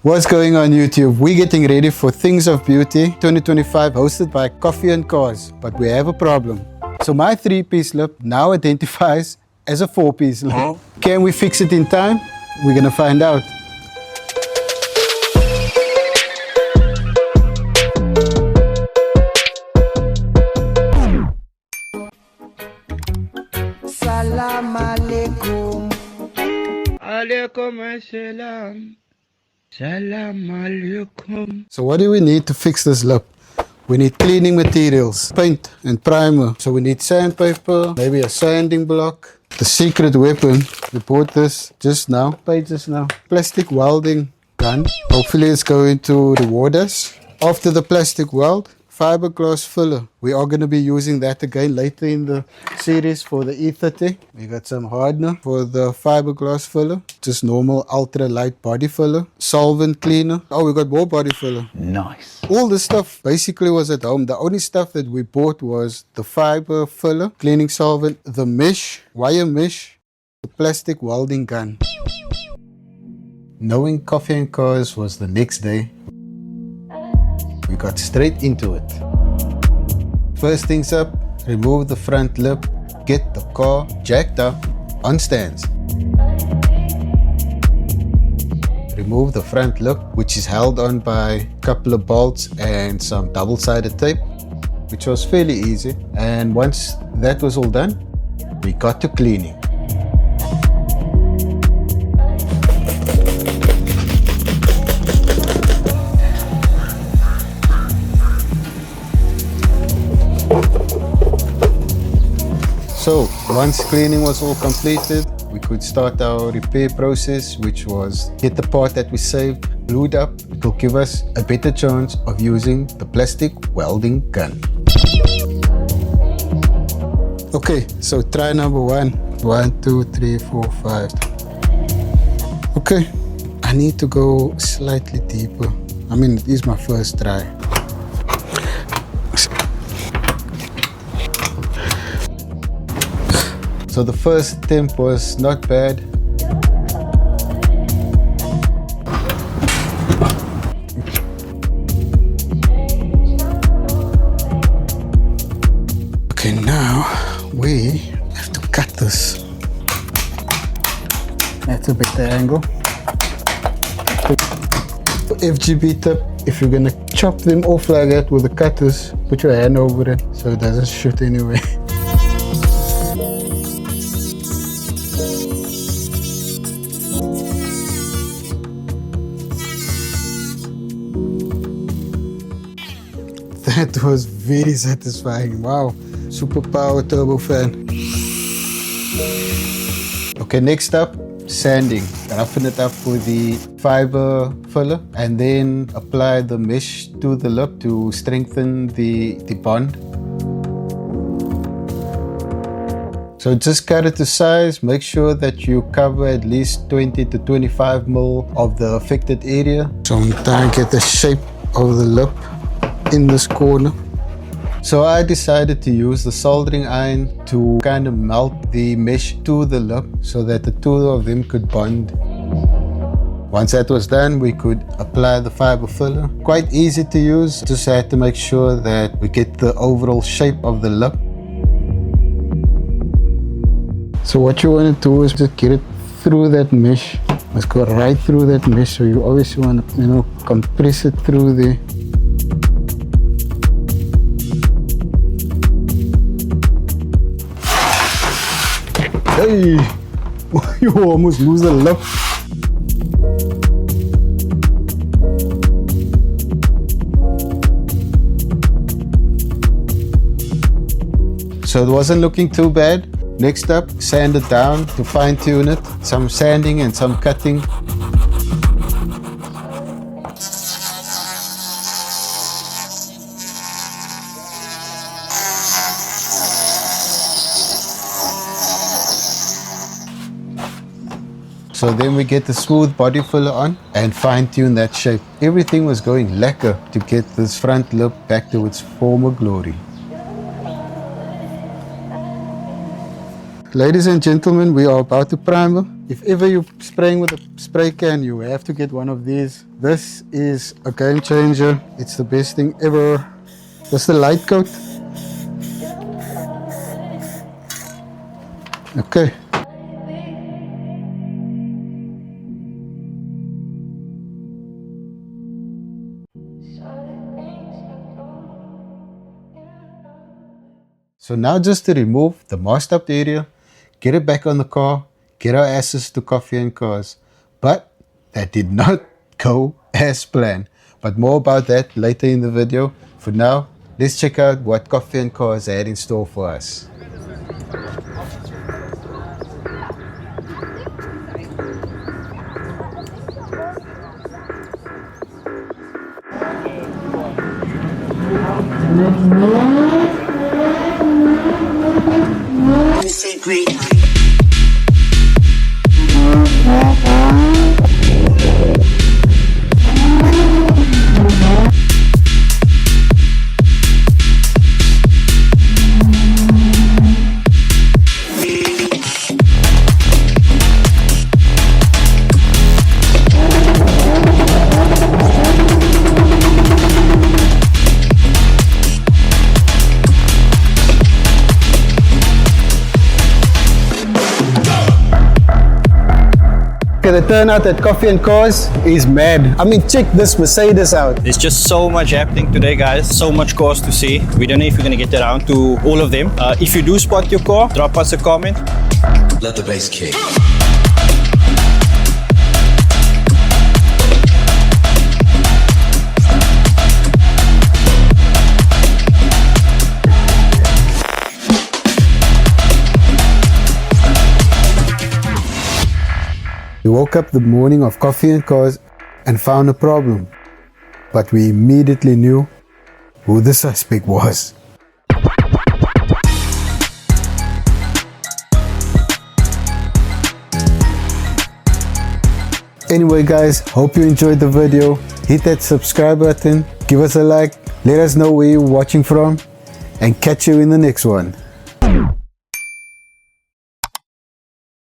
What's going on YouTube? We're getting ready for Things of Beauty 2025 hosted by Coffee and Cars, but we have a problem. So my 3-piece lip now identifies as a 4-piece lip. Can we fix it in time? We're gonna find out. Salam alaikum. Alaikum assalam. Salam alaikum. So what do we need to fix this lip? We need cleaning materials, paint and primer. So we need sandpaper, maybe a sanding block. The secret weapon, we bought this just now, plastic welding gun. Hopefully it's going to reward us. After the plastic weld, fiberglass filler. We are going to be using that again later in the series for the E30. We got some hardener for the fiberglass filler. Just normal ultra light body filler. Solvent cleaner. Oh, we got more body filler. Nice. All the stuff basically was at home. The only stuff that we bought was the fiber filler, cleaning solvent, the mesh, wire mesh, the plastic welding gun. Knowing Coffee and Cars was the next day, we got straight into it. First things up, remove the front lip, get the car jacked up on stands. Remove the front lip, which is held on by a couple of bolts and some double-sided tape, which was fairly easy. And once that was all done, we got to cleaning. So once cleaning was all completed, we could start our repair process, which was get the part that we saved glued up. It will give us a better chance of using the plastic welding gun. Okay, so try number 1. 1, 2, 3, 4, 5. Okay, I need to go slightly deeper. I mean, it is my first try. So the first attempt was not bad. Okay, now we have to cut this. That's a better angle. FGB tip, if you're gonna chop them off like that with the cutters, put your hand over it so it doesn't shoot anyway. That was very satisfying. Wow, super power turbo fan. Okay, next up, sanding. Roughen it up with the fiber filler and then apply the mesh to the lip to strengthen the bond. So just cut it to size. Make sure that you cover at least 20 to 25 mil of the affected area. So I'm trying to get the shape of the lip in this corner. So I decided to use the soldering iron to kind of melt the mesh to the lip so that the two of them could bond. Once that was done, we could apply the fiber filler. Quite easy to use, just had to make sure that we get the overall shape of the lip. So what you want to do is just get it through that mesh. Let's go right through that mesh. So you obviously want to, compress it through there. Hey, you almost lose the lip. So it wasn't looking too bad. Next up, sand it down to fine tune it. Some sanding and some cutting. So then we get the smooth body filler on and fine tune that shape. Everything was going lacquer to get this front lip back to its former glory. Ladies and gentlemen, we are about to primer. If ever you're spraying with a spray can, you have to get one of these. This is a game changer. It's the best thing ever. Just the light coat. Okay. So now just to remove the masked up area, get it back on the car, get our asses to Coffee and Cars. But that did not go as planned. But more about that later in the video. For now, let's check out what Coffee and Cars had in store for us. The turnout at Coffee and Cars is mad. I mean, check this Mercedes out. There's just so much happening today, guys. So much cars to see. We don't know if we're going to get around to all of them. If you do spot your car, drop us a comment. Let the bass kick. We woke up the morning of Coffee and Cars and found a problem. But we immediately knew who the suspect was. Anyway guys, hope you enjoyed the video. Hit that subscribe button, give us a like, let us know where you're watching from, and catch you in the next one.